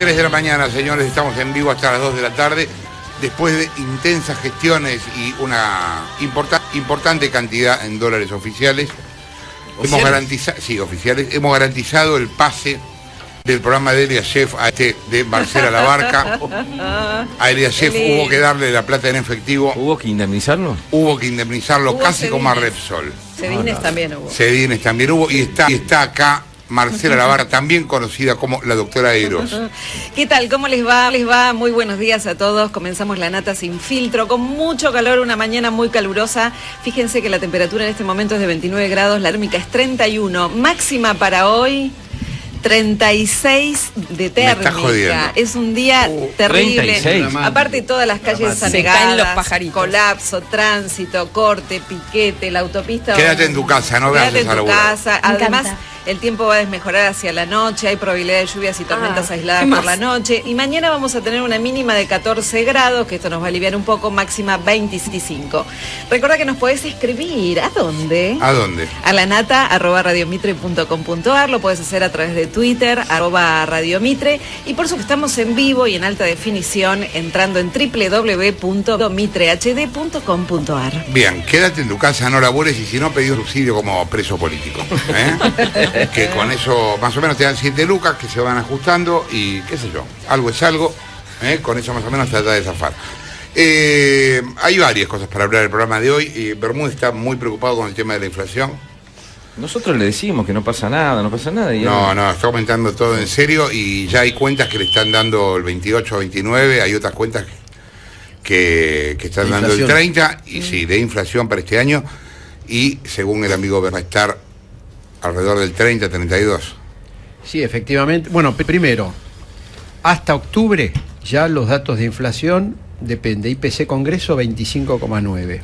3 de la mañana, señores, estamos en vivo hasta las 2 de la tarde. Después de intensas gestiones y una importante cantidad en dólares oficiales, hemos garantizado el pase del programa de Eliashev a de Marcela Labarca. A Eliashev hubo que darle la plata en efectivo. ¿Hubo que indemnizarlo? Hubo que indemnizarlo casi Cedines. como a Repsol. Cedines también hubo. Cedines también hubo y está acá Marcela Labarca, también conocida como la doctora Eros. ¿Qué tal? ¿Cómo les va? Les va. Muy buenos días a todos. Comenzamos la nata sin filtro, con mucho calor, una mañana muy calurosa. Fíjense que la temperatura en este momento es de 29 grados, la térmica es 31. Máxima para hoy, 36 de térmica. Es un día terrible. 36. Aparte todas las calles anegadas, colapso, tránsito, corte, piquete, la autopista. Quédate en tu casa, no veas Quédate en tu casa. Además, el tiempo va a desmejorar hacia la noche, hay probabilidad de lluvias y tormentas aisladas por la noche. Y mañana vamos a tener una mínima de 14 grados, que esto nos va a aliviar un poco, máxima 25. Recuerda que nos podés escribir. ¿A dónde? ¿A dónde? A la nata@radiomitre.com.ar. Lo podés hacer a través de Twitter, @radiomitre. Y por supuesto estamos en vivo y en alta definición entrando en www.mitrehd.com.ar. Bien, quédate en tu casa, no labures y si no pedí un subsidio como preso político. Que con eso más o menos te dan 7 lucas que se van ajustando y qué sé yo, algo es algo, con eso más o menos trata de zafar. Hay varias cosas para hablar del programa de hoy. Bermúdez está muy preocupado con el tema de la inflación. Nosotros le decimos que no pasa nada. Y no, está aumentando todo en serio y ya hay cuentas que le están dando el 28 o 29, hay otras cuentas que están dando el 30, y sí, de inflación para este año, y según el amigo va a estar alrededor del 30, 32. Sí, efectivamente. Bueno, primero, hasta octubre ya los datos de inflación depende. IPC Congreso 25,9.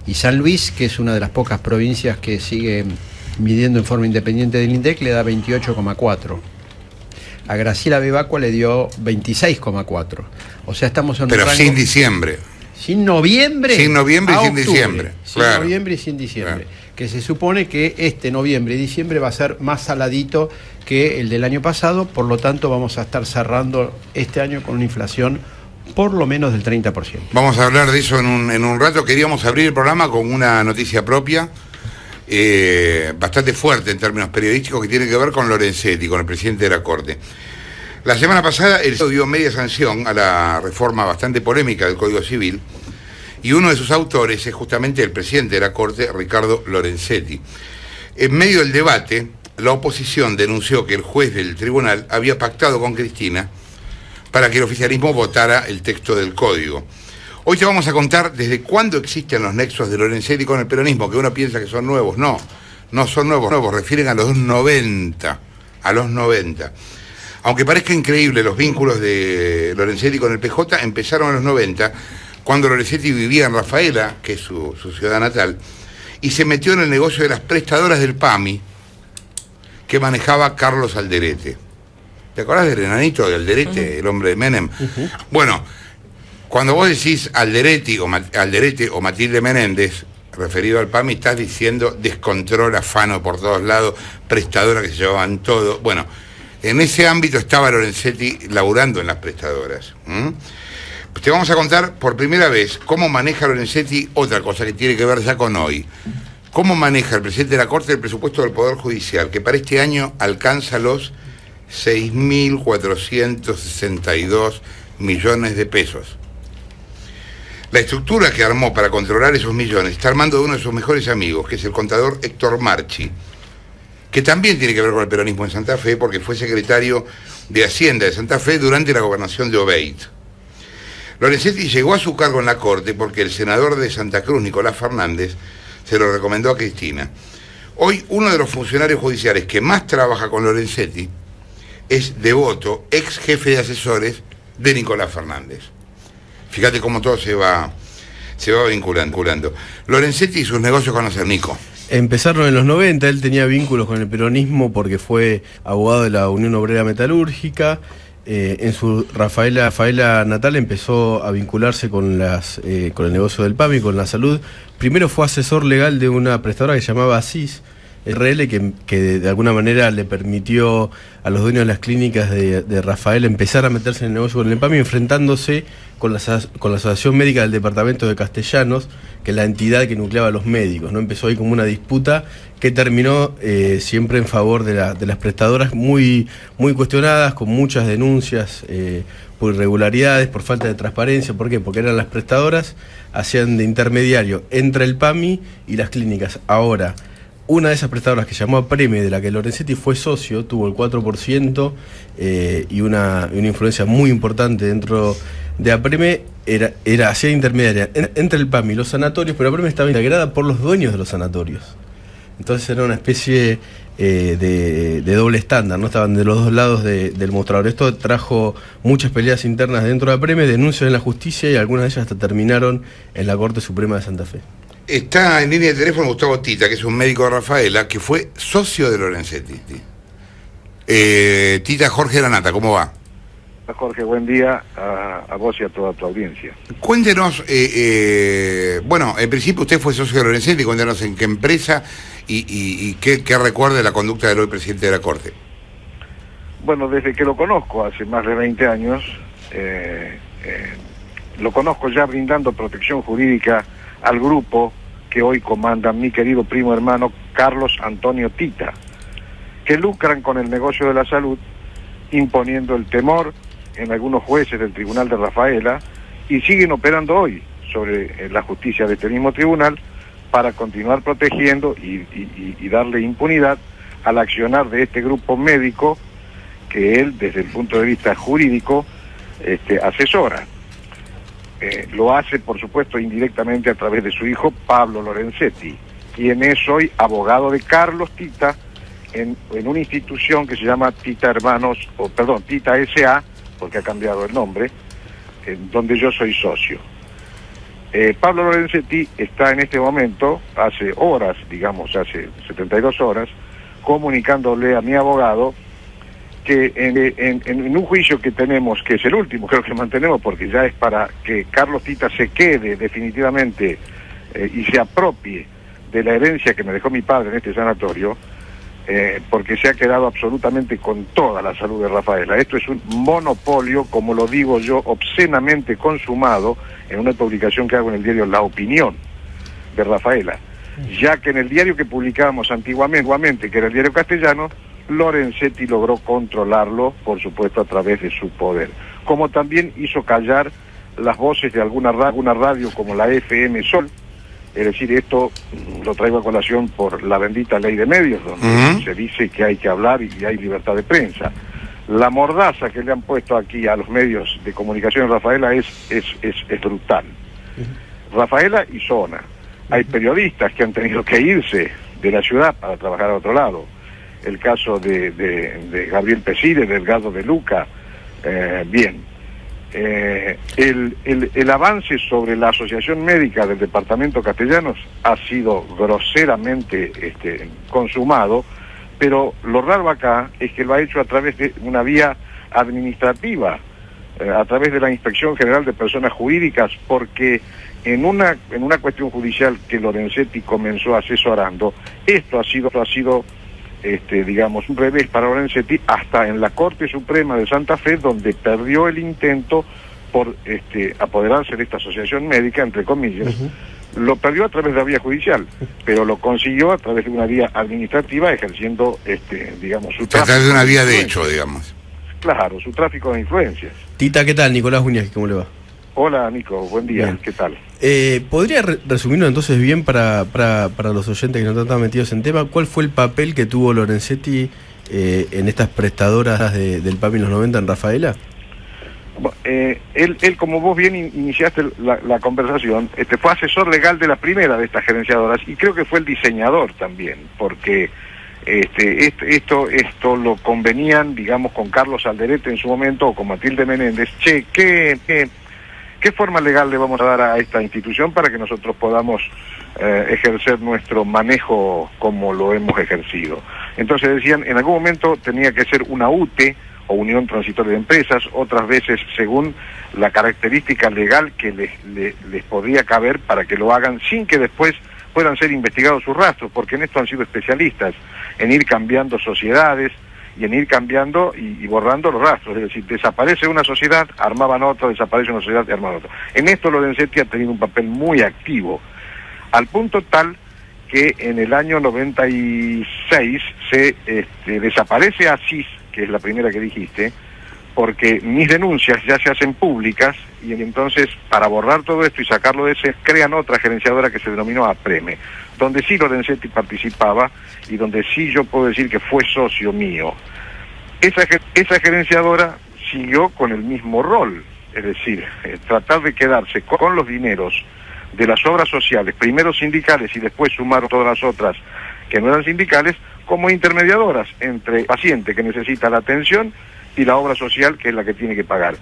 Y San Luis, que es una de las pocas provincias que sigue midiendo en forma independiente del INDEC, le da 28,4. A Graciela Bebacua le dio 26,4. O sea, estamos en un rango... Pero sin diciembre. Sin noviembre. Sin noviembre y sin diciembre. Sin noviembre y sin diciembre. Claro. Que se supone que este noviembre y diciembre va a ser más saladito que el del año pasado, por lo tanto vamos a estar cerrando este año con una inflación por lo menos del 30%. Vamos a hablar de eso en un rato. Queríamos abrir el programa con una noticia propia, bastante fuerte en términos periodísticos, que tiene que ver con Lorenzetti, con el presidente de la Corte. La semana pasada el Senado dio media sanción a la reforma bastante polémica del Código Civil, y uno de sus autores es justamente el presidente de la Corte, Ricardo Lorenzetti. En medio del debate, la oposición denunció que el juez del tribunal había pactado con Cristina para que el oficialismo votara el texto del código. Hoy te vamos a contar desde cuándo existen los nexos de Lorenzetti con el peronismo, que uno piensa que son nuevos. No son nuevos, refieren a los 90, Aunque parezca increíble, los vínculos de Lorenzetti con el PJ empezaron en los 90, cuando Lorenzetti vivía en Rafaela, que es su ciudad natal, y se metió en el negocio de las prestadoras del PAMI, que manejaba Carlos Alderete. ¿Te acordás del enanito de Alderete, el hombre de Menem? Bueno, cuando vos decís Alderete o Matilde Menéndez, referido al PAMI, estás diciendo descontrol, afano por todos lados, prestadoras que se llevaban todo. Bueno, en ese ámbito estaba Lorenzetti laburando en las prestadoras. Te vamos a contar por primera vez cómo maneja Lorenzetti otra cosa que tiene que ver ya con hoy. Cómo maneja el presidente de la Corte el presupuesto del Poder Judicial, que para este año alcanza los 6.462 millones de pesos. La estructura que armó para controlar esos millones está armando de uno de sus mejores amigos, que es el contador Héctor Marchi, que también tiene que ver con el peronismo en Santa Fe, porque fue secretario de Hacienda de Santa Fe durante la gobernación de Obeid. Lorenzetti llegó a su cargo en la Corte porque el senador de Santa Cruz, Nicolás Fernández, se lo recomendó a Cristina. Hoy, uno de los funcionarios judiciales que más trabaja con Lorenzetti es Devoto, ex jefe de asesores de Nicolás Fernández. Fíjate cómo todo se va vinculando. Lorenzetti y sus negocios con los Nico. Empezaron en los 90, él tenía vínculos con el peronismo porque fue abogado de la Unión Obrera Metalúrgica. En su Rafaela natal empezó a vincularse con el negocio del PAMI, con la salud. Primero fue asesor legal de una prestadora que se llamaba ASIS, RL que de alguna manera le permitió a los dueños de las clínicas de Rafaela empezar a meterse en el negocio con el PAMI, enfrentándose con la Asociación Médica del Departamento de Castellanos, que es la entidad que nucleaba a los médicos, ¿no? Empezó ahí como una disputa que terminó siempre en favor de las prestadoras, muy cuestionadas, con muchas denuncias por irregularidades, por falta de transparencia. ¿Por qué? Porque eran las prestadoras, hacían de intermediario entre el PAMI y las clínicas. Ahora, una de esas prestadoras que se llamó Apreme, de la que Lorenzetti fue socio, tuvo el 4% y una influencia muy importante dentro de Apreme, hacía intermediaria entre el PAMI y los sanatorios, pero Apreme estaba integrada por los dueños de los sanatorios. Entonces era una especie de doble estándar, ¿no? Estaban de los dos lados del mostrador. Esto trajo muchas peleas internas dentro de Apreme, denuncias en la justicia, y algunas de ellas hasta terminaron en la Corte Suprema de Santa Fe. Está en línea de teléfono Gustavo Tita, que es un médico de Rafaela, que fue socio de Lorenzetti. Tita, Jorge Lanata, ¿cómo va? Jorge, buen día a vos y a toda tu audiencia. Cuéntenos, bueno, en principio usted fue socio de Lorenzetti, cuéntenos en qué empresa y qué recuerda de la conducta del hoy presidente de la Corte. Bueno, desde que lo conozco, hace más de 20 años, lo conozco ya brindando protección jurídica al grupo que hoy comanda mi querido primo hermano Carlos Antonio Tita, que lucran con el negocio de la salud, imponiendo el temor en algunos jueces del Tribunal de Rafaela, y siguen operando hoy sobre la justicia de este mismo tribunal para continuar protegiendo y darle impunidad al accionar de este grupo médico que él, desde el punto de vista jurídico, asesora. Lo hace, por supuesto, indirectamente a través de su hijo Pablo Lorenzetti, quien es hoy abogado de Carlos Tita en una institución que se llama Tita Hermanos, Tita S.A., porque ha cambiado el nombre, donde yo soy socio. Pablo Lorenzetti está en este momento, hace horas, digamos, hace 72 horas, comunicándole a mi abogado que en un juicio que tenemos, que es el último, creo que mantenemos, porque ya es para que Carlos Tita se quede definitivamente y se apropie de la herencia que me dejó mi padre en este sanatorio, porque se ha quedado absolutamente con toda la salud de Rafaela. Esto es un monopolio, como lo digo yo, obscenamente consumado en una publicación que hago en el diario La Opinión de Rafaela, ya que en el diario que publicábamos antiguamente, que era el diario castellano, Lorenzetti logró controlarlo, por supuesto, a través de su poder. Como también hizo callar las voces de alguna radio como la FM Sol. Es decir, esto lo traigo a colación por la bendita ley de medios, donde se dice que hay que hablar y hay libertad de prensa. La mordaza que le han puesto aquí a los medios de comunicación en Rafaela es brutal. Rafaela y zona. Hay periodistas que han tenido que irse de la ciudad para trabajar a otro lado. El caso de Gabriel Pesile, Delgado de Luca, bien. El avance sobre la Asociación Médica del Departamento Castellanos ha sido groseramente consumado, pero lo raro acá es que lo ha hecho a través de una vía administrativa, a través de la Inspección General de Personas Jurídicas, porque en una cuestión judicial que Lorenzetti comenzó asesorando, esto ha sido digamos, un revés para Lorenzetti, hasta en la Corte Suprema de Santa Fe, donde perdió el intento por apoderarse de esta asociación médica, entre comillas. Lo perdió a través de la vía judicial, pero lo consiguió a través de una vía administrativa, ejerciendo, digamos, su tráfico. A través de una vía de hecho, digamos. Claro, su tráfico de influencias. Tita, ¿qué tal? Nicolás Uñas, ¿cómo le va? Hola, Nico, buen día, bien. ¿Qué tal? ¿Podría resumirnos entonces bien para los oyentes que no están metidos en tema, cuál fue el papel que tuvo Lorenzetti en estas prestadoras del PAMI en los 90 en Rafaela? Él, como vos bien iniciaste la conversación, fue asesor legal de la primera de estas gerenciadoras, y creo que fue el diseñador también, porque esto lo convenían, digamos, con Carlos Alderete en su momento, o con Matilde Menéndez. ¿Qué forma legal le vamos a dar a esta institución para que nosotros podamos ejercer nuestro manejo como lo hemos ejercido? Entonces decían, en algún momento tenía que ser una UTE, o Unión Transitoria de Empresas, otras veces según la característica legal que les podía caber para que lo hagan, sin que después puedan ser investigados sus rastros, porque en esto han sido especialistas, en ir cambiando sociedades y en ir cambiando y borrando los rastros. Es decir, desaparece una sociedad, armaban otra, desaparece una sociedad, armaban otra. En esto Lorenzetti ha tenido un papel muy activo, al punto tal que en el año 96 se desaparece Asís, que es la primera que dijiste, porque mis denuncias ya se hacen públicas, y entonces para borrar todo esto y sacarlo de ese, crean otra gerenciadora que se denominó APREME, donde sí Lorenzetti participaba y donde sí yo puedo decir que fue socio mío. Esa gerenciadora siguió con el mismo rol, es decir, tratar de quedarse con los dineros de las obras sociales, primero sindicales y después sumar todas las otras que no eran sindicales, como intermediadoras entre el paciente que necesita la atención y la obra social, que es la que tiene que pagar.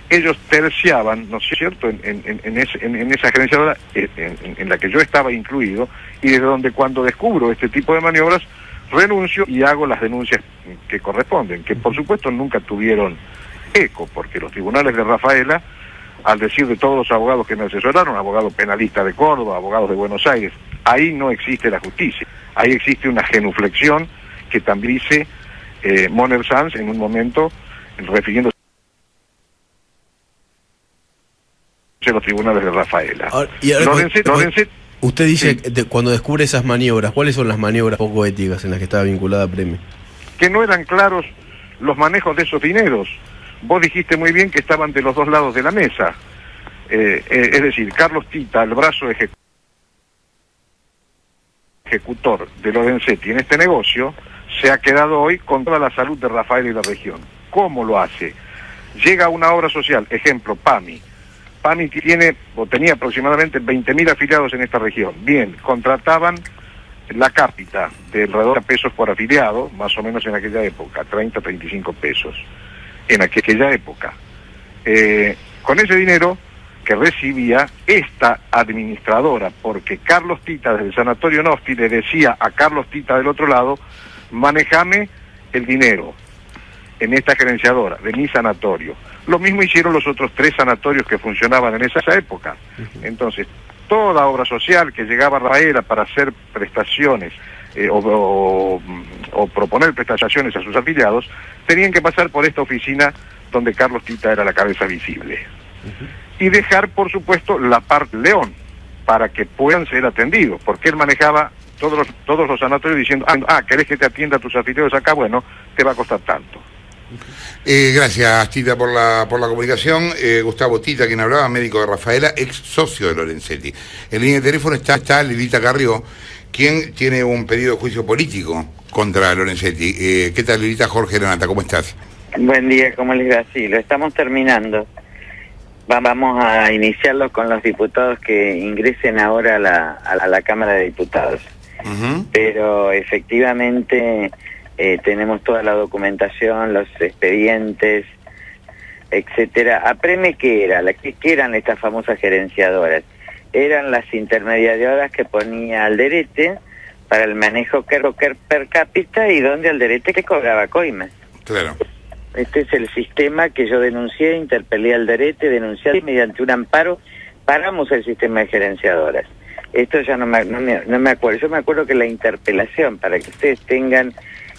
Ellos terciaban, ¿no es cierto?, en esa gerenciadora en la que yo estaba incluido, y desde donde cuando descubro este tipo de maniobras, renuncio y hago las denuncias que corresponden, que por supuesto nunca tuvieron eco, porque los tribunales de Rafaela, al decir de todos los abogados que me asesoraron, abogados penalistas de Córdoba, abogados de Buenos Aires, ahí no existe la justicia, ahí existe una genuflexión que también dice Moner Sanz en un momento, refiriéndose a los tribunales de Rafaela. Usted dice, sí, cuando descubre esas maniobras, ¿cuáles son las maniobras poco éticas en las que estaba vinculada APREME? Que no eran claros los manejos de esos dineros. Vos dijiste muy bien que estaban de los dos lados de la mesa. Es decir, Carlos Tita, el brazo ejecutor de Lorenzetti en este negocio, se ha quedado hoy con toda la salud de Rafael y la región. ¿Cómo lo hace? Llega a una obra social, ejemplo, PAMI. PAMI tenía aproximadamente 20.000 afiliados en esta región. Bien, contrataban la cápita de alrededor de pesos por afiliado, más o menos en aquella época, 30, 35 pesos. En aquella época. Con ese dinero que recibía esta administradora, porque Carlos Tita desde el Sanatorio Nosti le decía a Carlos Tita del otro lado, manejame el dinero en esta gerenciadora de mi sanatorio. Lo mismo hicieron los otros 3 sanatorios que funcionaban en esa época. Entonces, toda obra social que llegaba a Rafaela para hacer prestaciones o proponer prestaciones a sus afiliados, tenían que pasar por esta oficina donde Carlos Tita era la cabeza visible. Y dejar, por supuesto, la parte León, para que puedan ser atendidos, porque él manejaba todos los sanatorios diciendo, ¿querés que te atienda a tus afiliados acá? Bueno, te va a costar tanto. Gracias, Tita, por la comunicación. Gustavo Tita, quien hablaba, médico de Rafaela, ex socio de Lorenzetti. En línea de teléfono está Lilita Carrió, quien tiene un pedido de juicio político contra Lorenzetti. ¿Qué tal, Lilita? Jorge Lanata, ¿cómo estás? Buen día, ¿cómo les va? Sí, lo estamos terminando. Vamos a iniciarlo con los diputados que ingresen ahora a la Cámara de Diputados. Pero efectivamente tenemos toda la documentación, los expedientes, etcétera. ¿APREME qué era? ¿Qué eran estas famosas gerenciadoras? Eran las intermediadoras que ponía Alderete para el manejo per cápita y donde Alderete que cobraba coimas. Claro. Este es el sistema que yo denuncié, interpelé al Alderete, denuncié y mediante un amparo paramos el sistema de gerenciadoras. Esto ya no me acuerdo. Yo me acuerdo que la interpelación, para que ustedes tengan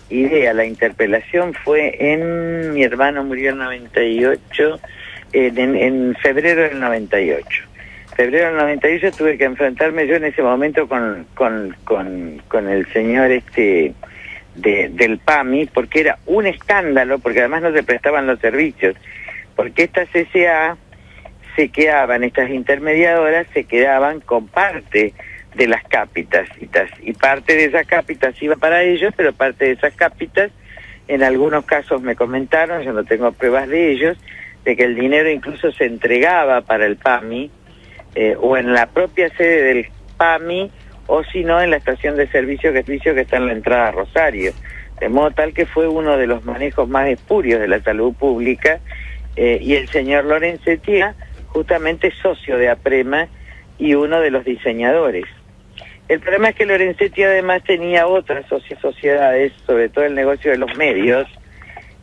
idea, la interpelación fue mi hermano murió en 98, en febrero del 98. Febrero del 98 tuve que enfrentarme yo en ese momento con el señor del PAMI, porque era un escándalo, porque además no se prestaban los servicios, porque estas CCA estas intermediadoras se quedaban con parte de las cápitas, y parte de esas cápitas iba para ellos, pero parte de esas cápitas, en algunos casos me comentaron, yo no tengo pruebas de ellos, de que el dinero incluso se entregaba para el PAMI, o en la propia sede del PAMI, o si no en la estación de servicio que está en la entrada a Rosario, de modo tal que fue uno de los manejos más espurios de la salud pública, y el señor Lorenzetti justamente socio de APREMA y uno de los diseñadores. El problema es que Lorenzetti además tenía otras sociedades, sobre todo el negocio de los medios,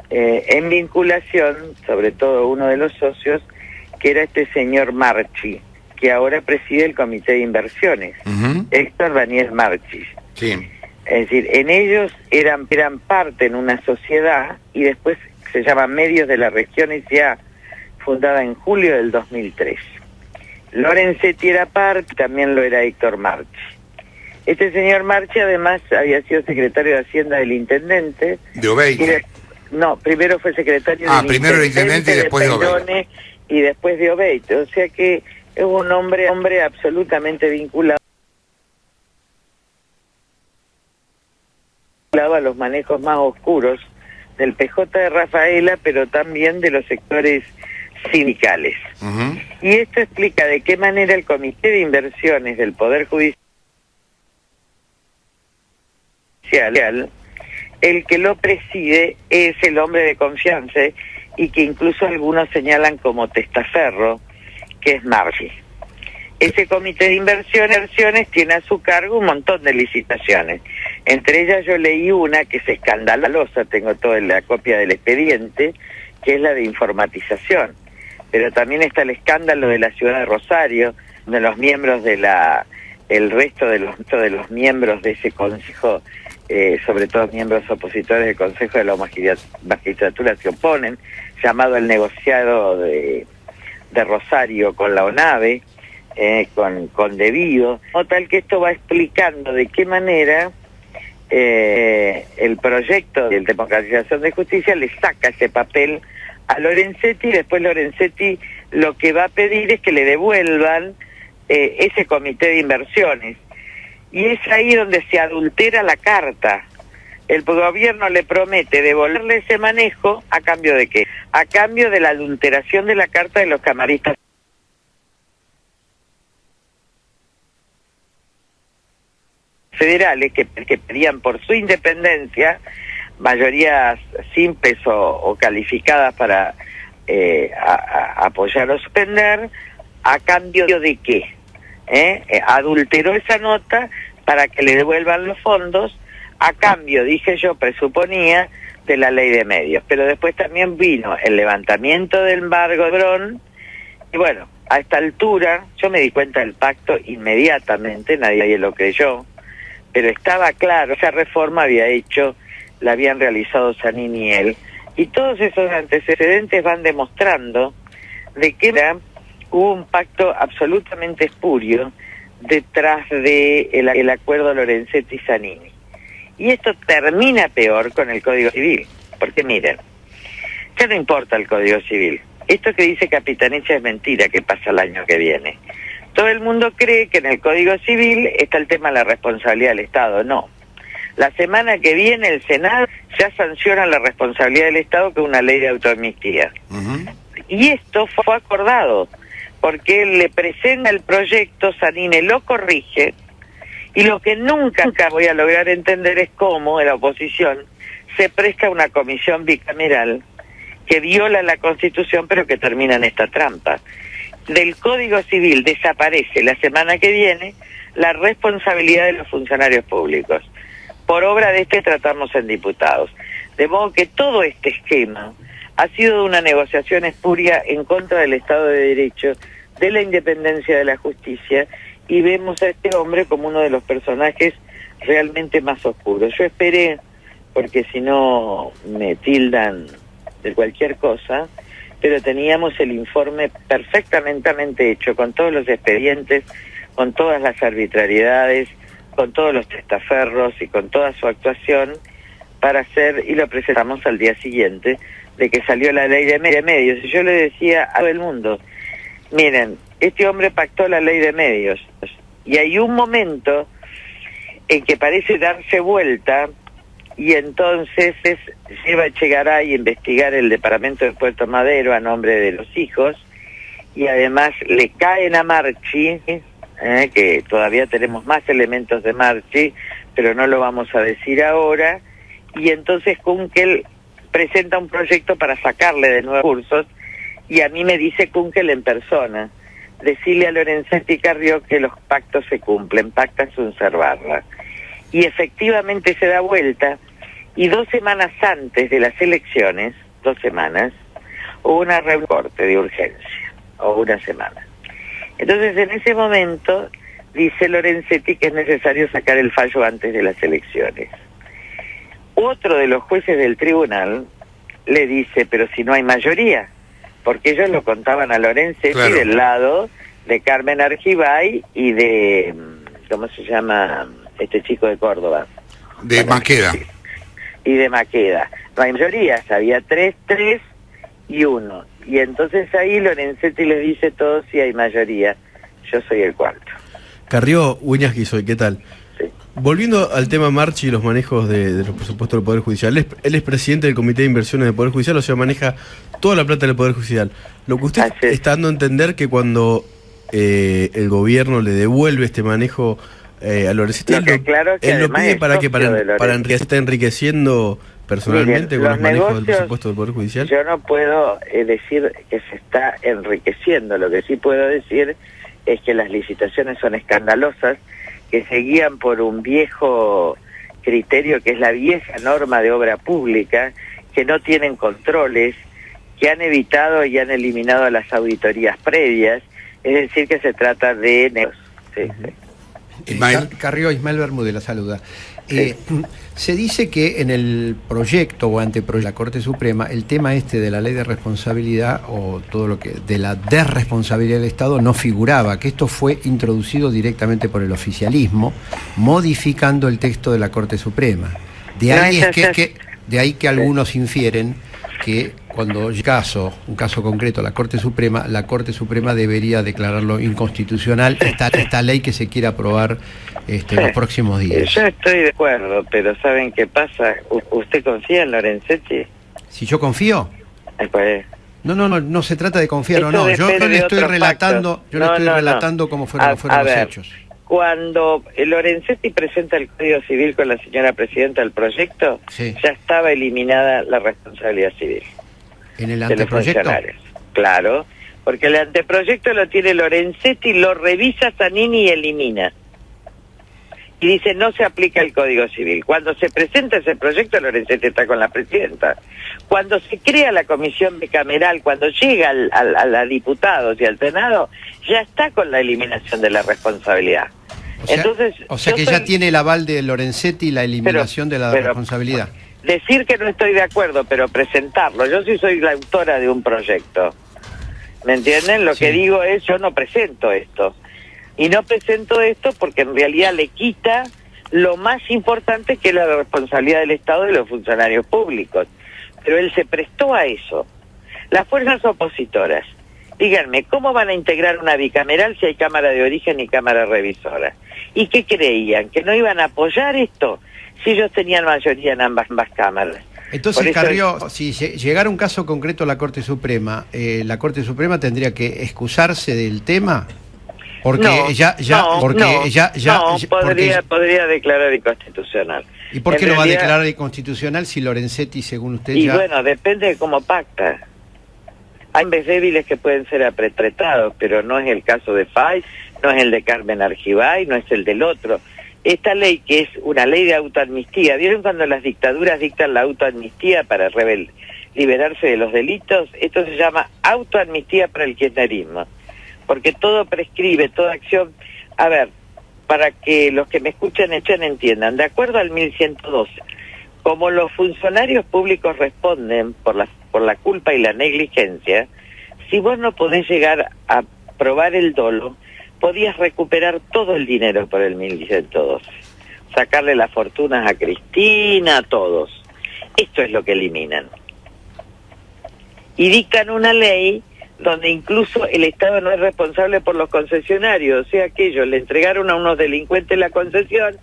en vinculación, sobre todo uno de los socios, que era este señor Marchi, que ahora preside el Comité de Inversiones, Héctor Daniel Marchis. Sí. Es decir, en ellos eran parte en una sociedad y después se llama Medios de la Región S.A., fundada en julio del 2003. Lorenzetti era parte, también lo era Héctor Marchi. Este señor Marchi además había sido secretario de Hacienda del Intendente. De Obeid. No, primero fue secretario del primero el Intendente y después de Obeid. Y después de Obeid. O sea que es un hombre absolutamente vinculado a los manejos más oscuros del PJ de Rafaela, pero también de los sectores sindicales. Y esto explica de qué manera el Comité de Inversiones del Poder Judicial, el que lo preside es el hombre de confianza y que incluso algunos señalan como testaferro, que es Marchi. Ese Comité de Inversiones tiene a su cargo un montón de licitaciones. Entre ellas yo leí una que es escandalosa, tengo toda la copia del expediente, que es la de informatización. Pero también está el escándalo de la ciudad de Rosario, de los miembros de el resto de los miembros de ese consejo, sobre todo miembros opositores del Consejo de la Magistratura se oponen, llamado el negociado de Rosario con la ONAVE, con debido, o tal que esto va explicando de qué manera el proyecto de democratización de justicia le saca ese papel a Lorenzetti, y después Lorenzetti lo que va a pedir es que le devuelvan ese comité de inversiones. Y es ahí donde se adultera la carta. El gobierno le promete devolverle ese manejo, ¿a cambio de qué? A cambio de la adulteración de la carta de los camaristas federales que pedían por su independencia mayorías simples o calificadas para apoyar o suspender, ¿a cambio de qué? Adulteró esa nota para que le devuelvan los fondos, a cambio, dije yo, presuponía, de la ley de medios. Pero después también vino el levantamiento del embargo de Brón, y bueno, a esta altura, yo me di cuenta del pacto inmediatamente, nadie lo creyó, pero estaba claro, esa reforma la habían realizado Zanini y él, y todos esos antecedentes van demostrando de que hubo un pacto absolutamente espurio detrás de el acuerdo Lorenzetti-Zanini. Y esto termina peor con el Código Civil, porque miren, ya no importa el Código Civil, esto que dice Capitanecha es mentira, que pasa el año que viene. Todo el mundo cree que en el Código Civil está el tema de la responsabilidad del Estado. No. La semana que viene el Senado ya sanciona la responsabilidad del Estado, que es una ley de autoamnistía. Y esto fue acordado, porque él le presenta el proyecto, Zanini lo corrige, y lo que nunca voy a lograr entender es cómo la oposición se presta a una comisión bicameral que viola la Constitución, pero que termina en esta trampa. Del Código Civil desaparece la semana que viene la responsabilidad de los funcionarios públicos. Por obra de tratamos en diputados. De modo que todo este esquema ha sido de una negociación espuria en contra del Estado de Derecho, de la independencia de la justicia, y vemos a este hombre como uno de los personajes realmente más oscuros. Yo esperé, porque si no me tildan de cualquier cosa, pero teníamos el informe perfectamente hecho, con todos los expedientes, con todas las arbitrariedades, con todos los testaferros y con toda su actuación, para hacer, y lo presentamos al día siguiente, de que salió la ley de medios. Y yo le decía a todo el mundo, miren, este hombre pactó la ley de medios, y hay un momento en que parece darse vuelta, y entonces lleva a Echegaray a investigar el departamento de Puerto Madero a nombre de los hijos, y además le caen a Marchi, que todavía tenemos más elementos de Marchi, pero no lo vamos a decir ahora, y entonces Kunkel presenta un proyecto para sacarle de nuevo cursos, y a mí me dice Kunkel en persona, decirle a Lorenzetti Carrió que los pactos se cumplen, pacta sunt servanda. Y efectivamente se da vuelta, y 2 semanas antes de las elecciones, 2 semanas, hubo una reunión de corte de urgencia, o una semana. Entonces, en ese momento, dice Lorenzetti que es necesario sacar el fallo antes de las elecciones. Otro de los jueces del tribunal le dice, pero si no hay mayoría, porque ellos lo contaban a Lorenzetti claro, del lado de Carmen Argibay y de, ¿cómo se llama este chico de Córdoba? De Maqueda. Y de Maqueda. No hay mayoría, había 3, 3 y 1. Y entonces ahí Lorenzetti les dice todos si hay mayoría. Yo soy el cuarto. Carrió, Wiñaski soy, ¿qué tal? Sí. Volviendo al tema Marchi y los manejos de los presupuestos del Poder Judicial, él es presidente del Comité de Inversiones del Poder Judicial, o sea, maneja toda la plata del Poder Judicial. Lo que usted está dando a entender que cuando el gobierno le devuelve este manejo a Lorenzetti, él lo pide para que está enriqueciendo personalmente. Miren, con los manejos del negocios, presupuesto del Poder Judicial. Yo no puedo decir que se está enriqueciendo, lo que sí puedo decir es que las licitaciones son escandalosas, que se guían por un viejo criterio que es la vieja norma de obra pública, que no tienen controles, que han evitado y han eliminado las auditorías previas, es decir, que se trata de negocios. Sí, sí. Carrió, Ismael Bermúdez la saluda. Se dice que en el proyecto o anteproyecto de la Corte Suprema, el tema de la ley de responsabilidad o todo lo que de la desresponsabilidad del Estado no figuraba, que esto fue introducido directamente por el oficialismo, modificando el texto de la Corte Suprema. De ahí que algunos infieren que cuando un caso concreto, la Corte Suprema debería declararlo inconstitucional esta ley que se quiere aprobar en los próximos días. Yo estoy de acuerdo, pero ¿saben qué pasa? ¿Usted confía en Lorenzetti? ¿Si yo confío? Pues, no se trata de confiar o no. Yo le estoy relatando, cómo fueron los hechos. Cuando Lorenzetti presenta el Código Civil con la señora presidenta del proyecto, ya estaba eliminada la responsabilidad civil. ¿En el anteproyecto? Claro, porque el anteproyecto lo tiene Lorenzetti, lo revisa Zanini y elimina. Y dice, no se aplica el Código Civil. Cuando se presenta ese proyecto, Lorenzetti está con la presidenta. Cuando se crea la comisión bicameral, cuando llega a diputados y al Senado, ya está con la eliminación de la responsabilidad. O sea que ya tiene el aval de Lorenzetti la eliminación de la responsabilidad. Decir que no estoy de acuerdo, pero presentarlo. Yo sí soy la autora de un proyecto. ¿Me entienden? Lo que digo es, yo no presento esto. Y no presento esto porque en realidad le quita lo más importante, que es la responsabilidad del Estado y de los funcionarios públicos. Pero él se prestó a eso. Las fuerzas opositoras, díganme, ¿cómo van a integrar una bicameral si hay Cámara de Origen y Cámara Revisora? ¿Y qué creían? ¿Que no iban a apoyar esto si ellos tenían mayoría en ambas cámaras? Entonces, Carrió, si llegara un caso concreto a la Corte Suprema, ¿la Corte Suprema tendría que excusarse del tema? Porque podría declarar inconstitucional. ¿Y por qué lo va a declarar inconstitucional si Lorenzetti, según usted, bueno, depende de cómo pacta. Hay hombres débiles que pueden ser apretados, pero no es el caso de Fay, no es el de Carmen Argibay, no es el del otro. Esta ley, que es una ley de autoamnistía, ¿vieron cuando las dictaduras dictan la autoamnistía para liberarse de los delitos? Esto se llama autoamnistía para el kirchnerismo, porque todo prescribe, toda acción. A ver, para que los que me escuchan entiendan, de acuerdo al 1112, como los funcionarios públicos responden por la culpa y la negligencia, si vos no podés llegar a probar el dolo, podías recuperar todo el dinero por el 1112, sacarle las fortunas a Cristina, a todos. Esto es lo que eliminan. Y dictan una ley donde incluso el Estado no es responsable por los concesionarios, o sea que ellos le entregaron a unos delincuentes la concesión,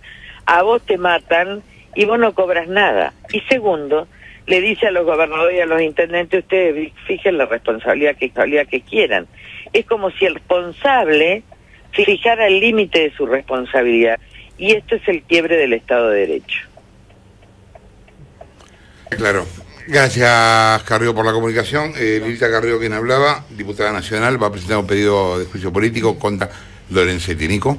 a vos te matan y vos no cobras nada. Y segundo, le dice a los gobernadores y a los intendentes, ustedes fijen la responsabilidad que quieran. Es como si el responsable fijara el límite de su responsabilidad, y esto es el quiebre del Estado de Derecho. Claro. Gracias, Carrió, por la comunicación. Lilita Carrió, quien hablaba, diputada nacional, va a presentar un pedido de juicio político contra Lorenzetti. Nico.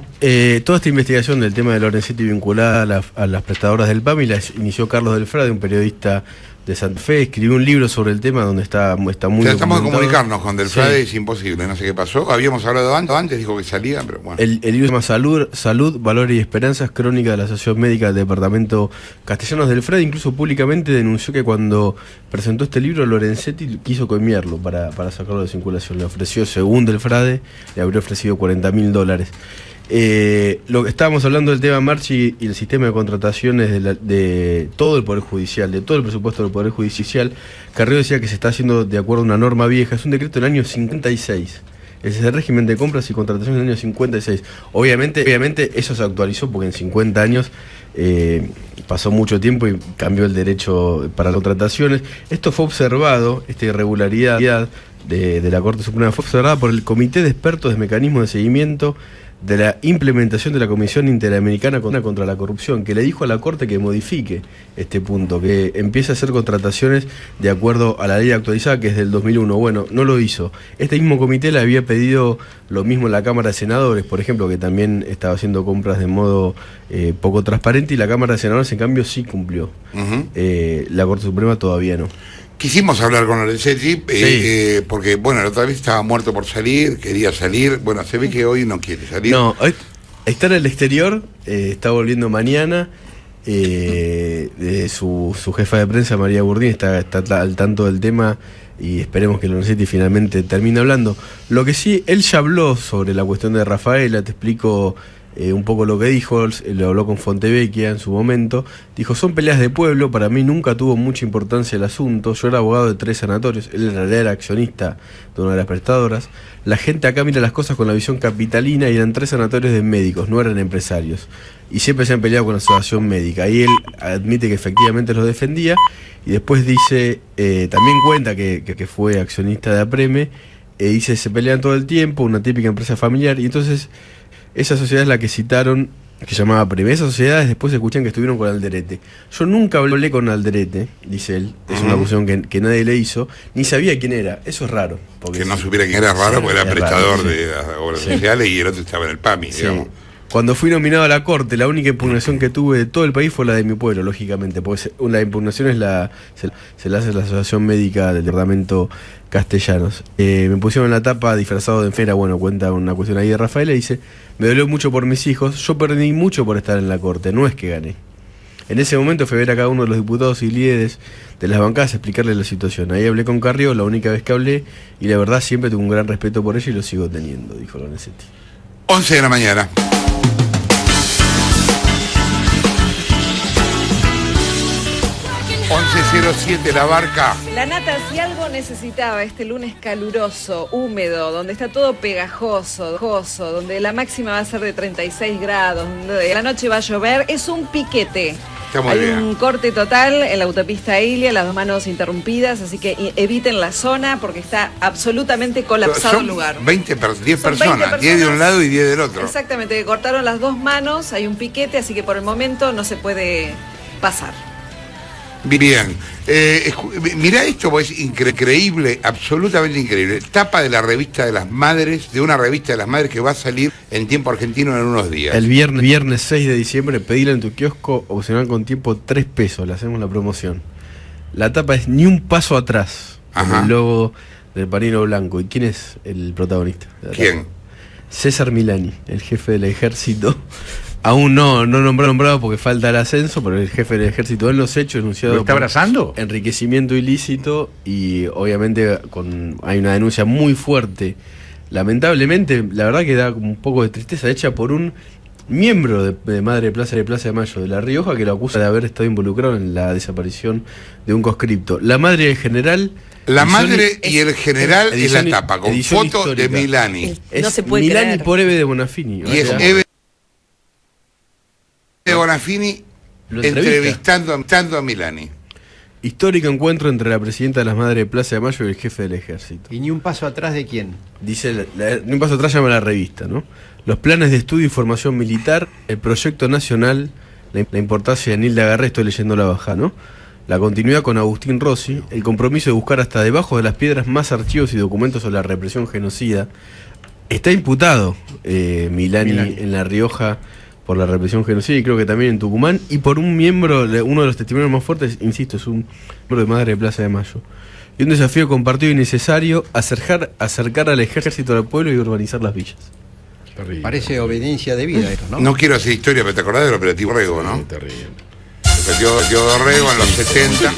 Toda esta investigación del tema de Lorenzetti vinculada a las prestadoras del PAMI la inició Carlos Del Frade, un periodista de Santa Fe, escribió un libro sobre el tema donde está muy Tratamos de documentado. comunicarnos con Delfrade, Sí. es imposible, no sé qué pasó. Habíamos hablado antes, dijo que salía, pero bueno. El libro se llama Salud, Valores y Esperanzas, crónica de la Asociación Médica del Departamento Castellanos. Delfrade incluso públicamente denunció que cuando presentó este libro, Lorenzetti quiso coimearlo para sacarlo de circulación. Le ofreció, según Delfrade, le habría ofrecido $40.000. Lo que estábamos hablando del tema Marchi y el sistema de contrataciones de todo el Poder Judicial, de todo el presupuesto del Poder Judicial. Carrió decía que se está haciendo de acuerdo a una norma vieja, es un decreto del año 56. Es el régimen de compras y contrataciones del año 56. Obviamente eso se actualizó porque en 50 años pasó mucho tiempo y cambió el derecho para las contrataciones. Esto fue observado, esta irregularidad de la Corte Suprema fue observada por el Comité de Expertos de Mecanismos de Seguimiento de la implementación de la Comisión Interamericana contra la Corrupción, que le dijo a la Corte que modifique este punto, que empiece a hacer contrataciones de acuerdo a la ley actualizada, que es del 2001. Bueno, no lo hizo. Este mismo comité le había pedido lo mismo en la Cámara de Senadores, por ejemplo, que también estaba haciendo compras de modo poco transparente, y la Cámara de Senadores, en cambio, sí cumplió. La Corte Suprema todavía no. Quisimos hablar con Lorenzetti, porque, bueno, la otra vez estaba muerto por salir, quería salir. Bueno, se ve que hoy no quiere salir. No, está en el exterior, está volviendo mañana. Su jefa de prensa, María Burdín, está al tanto del tema y esperemos que Lorenzetti finalmente termine hablando. Lo que sí, él ya habló sobre la cuestión de Rafaela, te explico un poco lo que dijo, lo habló con Fontevecchia en su momento. Dijo, son peleas de pueblo, para mí nunca tuvo mucha importancia el asunto, yo era abogado de 3 sanatorios, él en realidad era accionista de una de las prestadoras. La gente acá mira las cosas con la visión capitalina y eran 3 sanatorios de médicos, no eran empresarios. Y siempre se han peleado con la asociación médica. Y él admite que efectivamente los defendía y después dice, también cuenta que fue accionista de Apreme, dice, se pelean todo el tiempo, una típica empresa familiar, y entonces esa sociedad es la que citaron, que se llamaba Apreme. Esas sociedades después se escuchan que estuvieron con Alderete. Yo nunca hablé con Alderete, dice él, es una acusación que nadie le hizo, ni sabía quién era, eso es raro. Que no supiera quién era raro, porque era prestador raro, de las obras sociales y el otro estaba en el PAMI, digamos. Cuando fui nominado a la Corte, la única impugnación que tuve de todo el país fue la de mi pueblo, lógicamente, porque la impugnación es se la hace la Asociación Médica del Departamento Castellanos. Me pusieron en la tapa disfrazado de enfermera, bueno, cuenta una cuestión ahí de Rafaela, y dice, me dolió mucho por mis hijos, yo perdí mucho por estar en la Corte, no es que gané. En ese momento fui a ver a cada uno de los diputados y líderes de las bancadas a explicarles la situación. Ahí hablé con Carrió, la única vez que hablé, y la verdad siempre tuve un gran respeto por ella y lo sigo teniendo, dijo Lorenzetti. 11 de la mañana. 11:07 La Barca. La Nata, si algo necesitaba este lunes caluroso, húmedo, donde está todo pegajoso, donde la máxima va a ser de 36 grados, donde la noche va a llover, es un piquete. Está muy Hay bien. un corte total en la autopista Ilia, las 2 manos interrumpidas, así que eviten la zona porque está absolutamente colapsado el lugar. 10 Son 20 personas, 10 de un lado y 10 del otro. Exactamente, cortaron las 2 manos, hay un piquete, así que por el momento no se puede pasar. Bien, mirá esto, pues, increíble, absolutamente increíble. Tapa de la revista de las madres, de una revista de las madres que va a salir en tiempo argentino en unos días. El viernes 6 de diciembre, pedila en tu kiosco, opcional con tiempo, 3 pesos, le hacemos la promoción. La tapa es Ni un paso atrás, con el logo del panino blanco. ¿Y quién es el protagonista? ¿Quién? César Milani, el jefe del ejército. Aún no nombrado porque falta el ascenso, pero el jefe del ejército en los hechos denunciado. ¿Lo está abrazando? Enriquecimiento ilícito y obviamente hay una denuncia muy fuerte. Lamentablemente, la verdad que da un poco de tristeza, hecha por un miembro de Madre de Plaza de Mayo de La Rioja, que lo acusa de haber estado involucrado en la desaparición de un conscripto. La madre del general... La madre y el general es la edición- tapa, con edición foto de histórica. Milani. Es No se puede Milani creer. por Eve de Bonafini. Y es Eve de Bonafini Lo entrevista. entrevistando a Milani. Histórico encuentro entre la presidenta de las Madres de Plaza de Mayo y el jefe del ejército. ¿Y ni un paso atrás de quién? Dice, ni un paso atrás llama la revista, ¿no? Los planes de estudio y formación militar, el proyecto nacional, la importancia de Nilda Garré, estoy leyendo la baja, ¿no? La continuidad con Agustín Rossi, el compromiso de buscar hasta debajo de las piedras más archivos y documentos sobre la represión genocida. Está imputado Milani en La Rioja por la represión genocida, y creo que también en Tucumán, y por un miembro, uno de los testimonios más fuertes, insisto, es un miembro de Madre de Plaza de Mayo. Y un desafío compartido y necesario, acercar al ejército al pueblo y urbanizar las villas. Terrible. Parece obediencia de vida esto, ¿no? No quiero hacer historia, pero te acordás del operativo Rego, ¿no? Terrible. Teodoro Rego en los 70.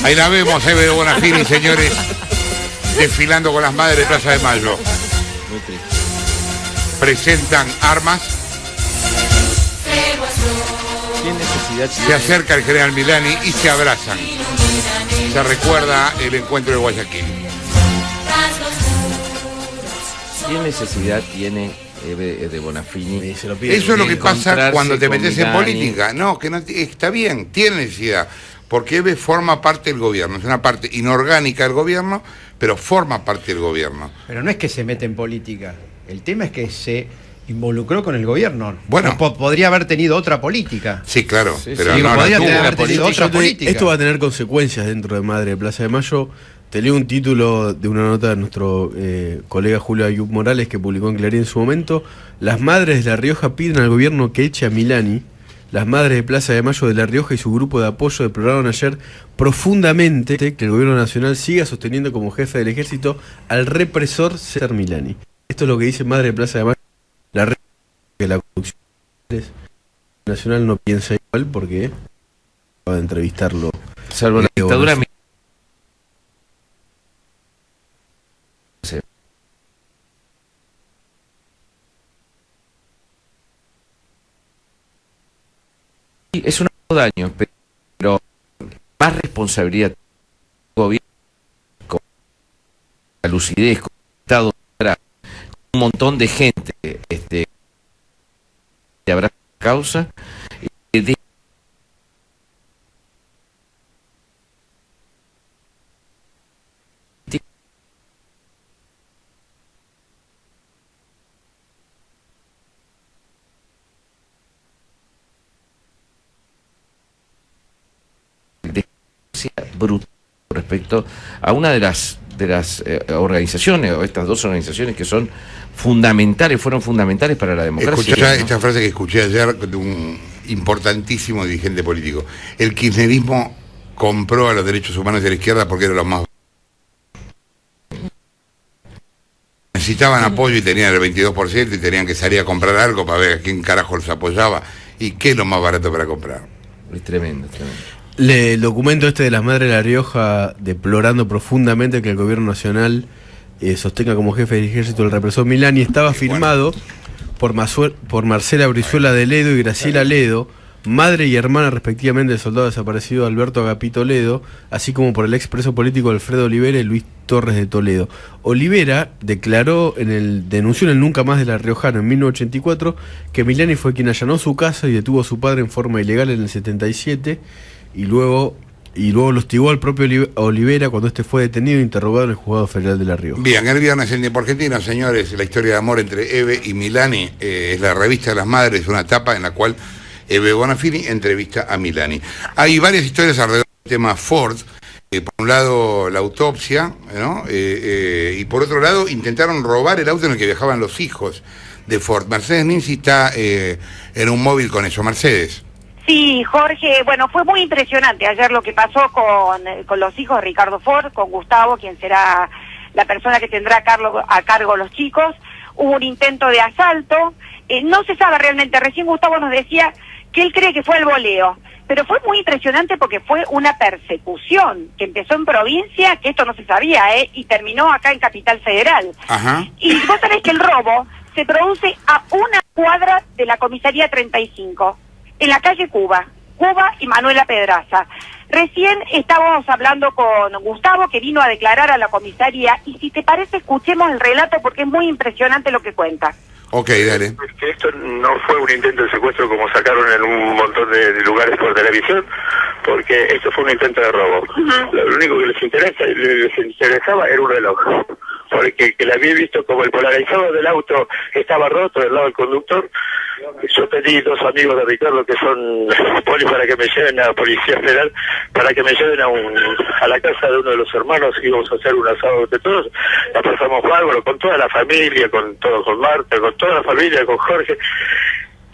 Ahí la vemos, ahí veo Bonafini, señores, desfilando con las madres de Plaza de Mayo. Muy triste. Presentan armas. ¿Qué necesidad Se acerca el general Milani y se abrazan. Se recuerda el encuentro de Guayaquil. ¿Qué necesidad tiene Eve de Bonafini? Se lo pide. Eso es lo que pasa encontrarse cuando te con metes en Milani? política. No, que no está bien, tiene necesidad. Porque Eve forma parte del gobierno. Es una parte inorgánica del gobierno, pero forma parte del gobierno. Pero no es que se mete en política. El tema es que se involucró con el gobierno. Bueno. Podría haber tenido otra política. Sí, claro. Sí, pero sí. no la Podría tuvo. haber tenido otra política. Esto va a tener consecuencias dentro de Madre de Plaza de Mayo. Te leo un título de una nota de nuestro colega Julio Ayub Morales, que publicó en Clarín en su momento. Las madres de La Rioja piden al gobierno que eche a Milani. Las madres de Plaza de Mayo de La Rioja y su grupo de apoyo deploraron ayer profundamente que el gobierno nacional siga sosteniendo como jefe del ejército al represor César Milani. Esto es lo que dice Madre de Plaza de Mayo. Que la conducción nacional no piensa igual, porque acaba de entrevistarlo. Salvo la dictadura. Es un daño, pero más responsabilidad del gobierno, con la lucidez, con el Estado, con un montón de gente que habrá causa de brutal respecto a una de las organizaciones, o estas dos organizaciones que son fundamentales, fueron fundamentales para la democracia. Escuchá ¿no? esta frase que escuché ayer de un importantísimo dirigente político. El kirchnerismo compró a los derechos humanos de la izquierda porque eran los más... Necesitaban apoyo y tenían el 22% y tenían que salir a comprar algo para ver a quién carajo los apoyaba y qué es lo más barato para comprar. Es tremendo, es tremendo. El documento este de las Madres de La Rioja, deplorando profundamente que el gobierno nacional sostenga como jefe del ejército el represor Milani, estaba firmado por Marcela Brizuela de Ledo y Graciela Ledo, madre y hermana respectivamente del soldado desaparecido Alberto Agapito Ledo, así como por el expreso político Alfredo Olivera y Luis Torres de Toledo. Olivera denunció en el Nunca Más de La Riojana en 1984 que Milani fue quien allanó su casa y detuvo a su padre en forma ilegal en el 77 y luego lo hostigó al propio Olivera cuando este fue detenido e interrogado en el Juzgado Federal de La Rioja. Bien, el viernes en Tiempo Argentino, señores, la historia de amor entre Eve y Milani, es la revista de las madres, una etapa en la cual Eve Bonafini entrevista a Milani. Hay varias historias alrededor del tema Ford. Por un lado, la autopsia, ¿no? Y por otro lado, intentaron robar el auto en el que viajaban los hijos de Ford. Mercedes Ninzi está en un móvil con eso. Mercedes. Sí, Jorge, bueno, fue muy impresionante ayer lo que pasó con los hijos de Ricardo Ford, con Gustavo, quien será la persona que tendrá a cargo los chicos. Hubo un intento de asalto, no se sabe realmente, recién Gustavo nos decía que él cree que fue el voleo, pero fue muy impresionante porque fue una persecución que empezó en provincia, que esto no se sabía, y terminó acá en Capital Federal. Ajá. Y vos sabés que el robo se produce a una cuadra de la comisaría 35, en la calle Cuba y Manuela Pedraza. Recién estábamos hablando con Gustavo, que vino a declarar a la comisaría, y si te parece escuchemos el relato porque es muy impresionante lo que cuenta. Ok, dale. Que esto no fue un intento de secuestro como sacaron en un montón de lugares por televisión, porque esto fue un intento de robo. Lo único que les interesaba era un reloj, porque que le había visto como el polarizador del auto estaba roto del lado del conductor. Yo pedí dos amigos de Ricardo que son polis para que me lleven a la Policía Federal, para que me lleven a la casa de uno de los hermanos, que íbamos a hacer un asado de todos. La pasamos bárbaro, con toda la familia, con Marta, con toda la familia, con Jorge.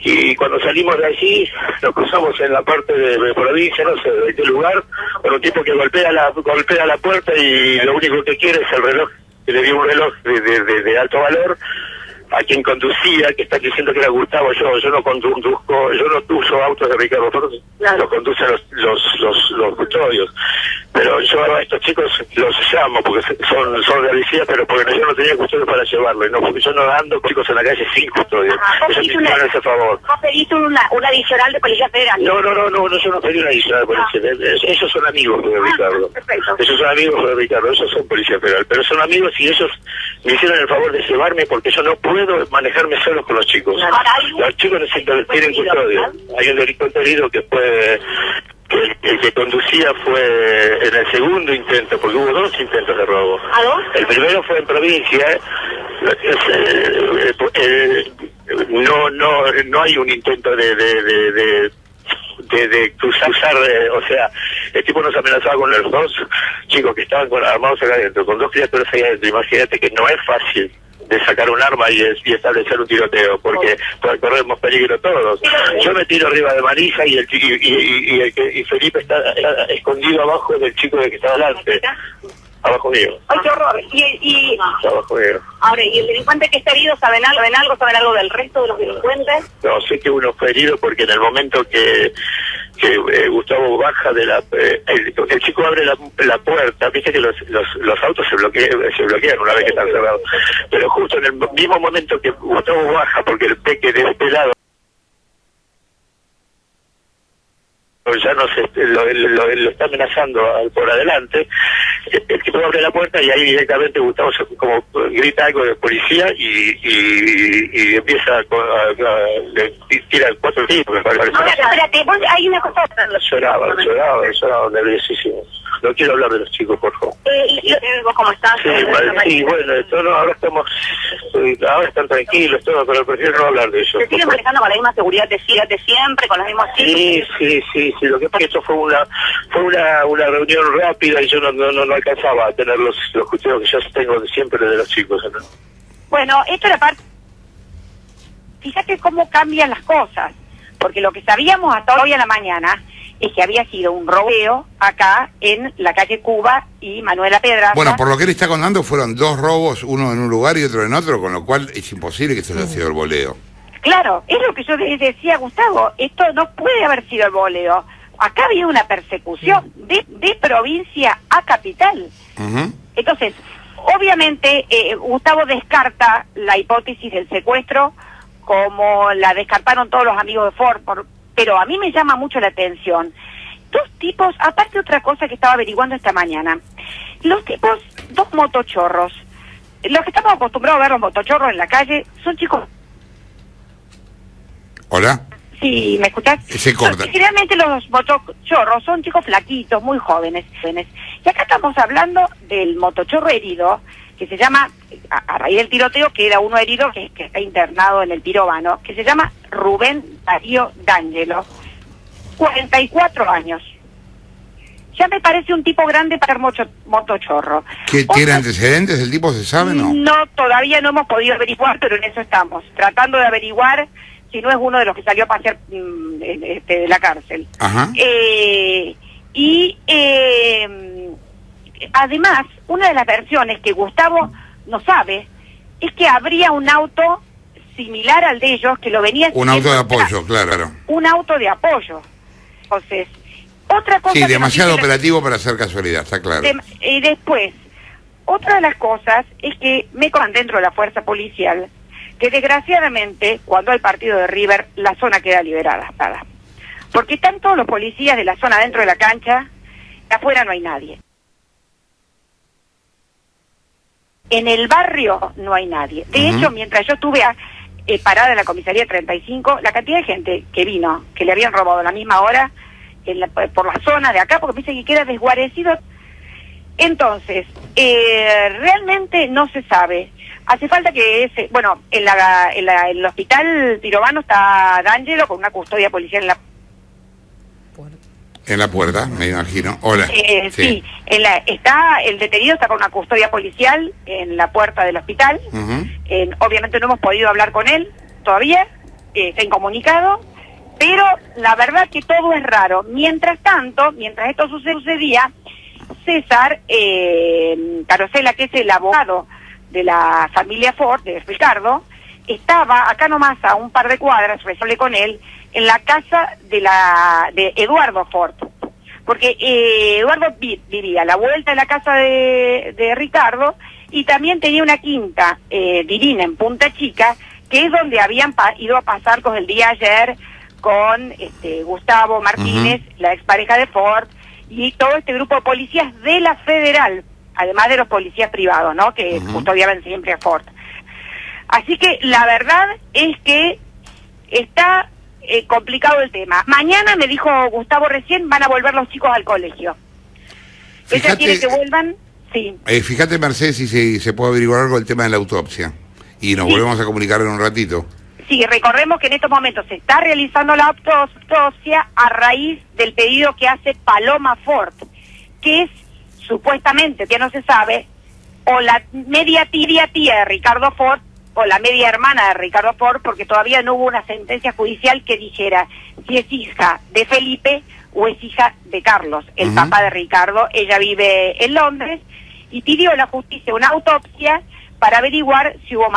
Y cuando salimos de allí, nos cruzamos en la parte de provincia, no sé de qué lugar, con un tipo que golpea la puerta y lo único que quiere es el reloj, que le dio un reloj de alto valor a quien conducía, que está diciendo que era Gustavo. Yo no conduzco, yo no uso autos de Ricardo Ford, lo conducen los custodios. Pero yo a estos chicos los llamo porque son de policía, pero porque yo no tenía custodios para llevarlo, y no, porque yo no ando con chicos en la calle sin custodios. Ellos me hicieron ese favor. ¿Vos pediste una adicional de Policía Federal? No, yo no pedí una adicional de Policía Federal. Ellos son amigos de Ricardo. Perfecto. Ellos son amigos de Ricardo, ellos son Policía Federal, pero son amigos y ellos me hicieron el favor de llevarme porque yo no puedo manejarme solo con los chicos. Los chicos tienen custodia. Hay un delincuente herido que fue... El que conducía fue en el segundo intento, porque hubo 2 intentos de robo. ¿A 2? El primero fue en provincia. No hay un intento de cruzar, o sea, el tipo nos amenazaba con los 2 chicos que estaban armados acá adentro, con 2 criaturas ahí adentro. Imagínate que no es fácil de sacar un arma y establecer un tiroteo, porque corremos peligro todos. Yo me tiro arriba de Marisa y Felipe está escondido abajo del chico que está adelante. Abajo mío. ¡Ay, qué horror! Abajo mío. Ahora, ¿y el delincuente que está herido saben algo del resto de los delincuentes? No, sé que uno fue herido porque en el momento que Gustavo baja de el chico abre la puerta, viste que los autos se bloquean una vez que están cerrados, pero justo en el mismo momento que Gustavo baja, porque el peque de este lado ya no lo está amenazando por adelante, el tipo abre la puerta y ahí directamente Gustavo como grita algo de policía y empieza le tira 4 tipos. Ahora, espérate, hay una cosa. Lloraba nerviosísimo. No quiero hablar de los chicos, por favor. ¿Vos cómo estás? Sí, bueno, ahora están tranquilos, todo, pero prefiero no hablar de eso. ¿Se sigue manejando con la misma seguridad de siempre, con los mismos chicos? Sí. Lo que pasa es que esto fue una reunión rápida y yo no alcanzaba a tener los custodios que yo tengo siempre de los chicos, ¿no? Bueno, esto era parte... Fíjate cómo cambian las cosas, porque lo que sabíamos hasta hoy a la mañana es que había sido un robeo acá en la calle Cuba y Manuela Pedraza. Bueno, por lo que él está contando fueron 2 robos, uno en un lugar y otro en otro, con lo cual es imposible que esto haya sido el boleo. Claro, es lo que yo decía, Gustavo, esto no puede haber sido el boleo. Acá había una persecución de provincia a capital. Entonces, obviamente, Gustavo descarta la hipótesis del secuestro, como la descartaron todos los amigos de Ford, pero a mí me llama mucho la atención. 2 tipos, aparte otra cosa que estaba averiguando esta mañana, los tipos, 2 motochorros. Los que estamos acostumbrados a ver los motochorros en la calle son chicos... ¿Hola? Sí, ¿me escuchás? Se corta. Generalmente los motochorros son chicos flaquitos, muy jóvenes. Y acá estamos hablando del motochorro herido, que se llama, a raíz del tiroteo, queda uno herido que está internado en el Pirómano, que se llama Rubén Darío D'Angelo, 44 años. Ya me parece un tipo grande para ser motochorro. ¿Tiene antecedentes? ¿El tipo se sabe, no? No, todavía no hemos podido averiguar, pero en eso estamos, tratando de averiguar si no es uno de los que salió a pasear de la cárcel. Ajá. Además, una de las versiones que Gustavo no sabe es que habría un auto similar al de ellos que lo venía... Un auto de apoyo, claro. Un auto de apoyo. Entonces, otra cosa... Sí, demasiado operativo para hacer casualidad, está claro. Y después, otra de las cosas es que me contan dentro de la fuerza policial que desgraciadamente, cuando hay partido de River, la zona queda liberada. Porque están todos los policías de la zona dentro de la cancha, afuera no hay nadie. En el barrio no hay nadie. De hecho, mientras yo estuve parada en la comisaría 35, la cantidad de gente que vino, que le habían robado a la misma hora, por la zona de acá, porque me dicen que queda desguarecido. Entonces, realmente no se sabe. Hace falta que en el hospital Pirómano está D'Angelo con una custodia policial en la puerta, me imagino. Hola. Sí, el detenido está con una custodia policial en la puerta del hospital. Obviamente no hemos podido hablar con él todavía, está incomunicado, pero la verdad que todo es raro. Mientras tanto, mientras esto sucedía, César Carosella, que es el abogado de la familia Ford, de Ricardo, estaba acá nomás a un par de cuadras, hablé con él, en la casa de Eduardo Ford. Porque Eduardo vivía a la vuelta de la casa de Ricardo y también tenía una quinta divina en Punta Chica, que es donde habían ido a pasar con el día ayer con Gustavo Martínez, la expareja de Ford, y todo este grupo de policías de la Federal, además de los policías privados, ¿no? Que custodiaban siempre a Ford. Así que la verdad es que está complicado el tema. Mañana, me dijo Gustavo recién, van a volver los chicos al colegio. Ella quiere que vuelvan, sí. Fíjate, Mercedes, si se puede averiguar algo del tema de la autopsia. Y nos volvemos a comunicar en un ratito. Sí, recordemos que en estos momentos se está realizando la autopsia a raíz del pedido que hace Paloma Ford, que es supuestamente, ya no se sabe, o la media tía de Ricardo Ford o la media hermana de Ricardo Ford, porque todavía no hubo una sentencia judicial que dijera si es hija de Felipe o es hija de Carlos, el papá de Ricardo. Ella vive en Londres y pidió a la justicia una autopsia para averiguar si hubo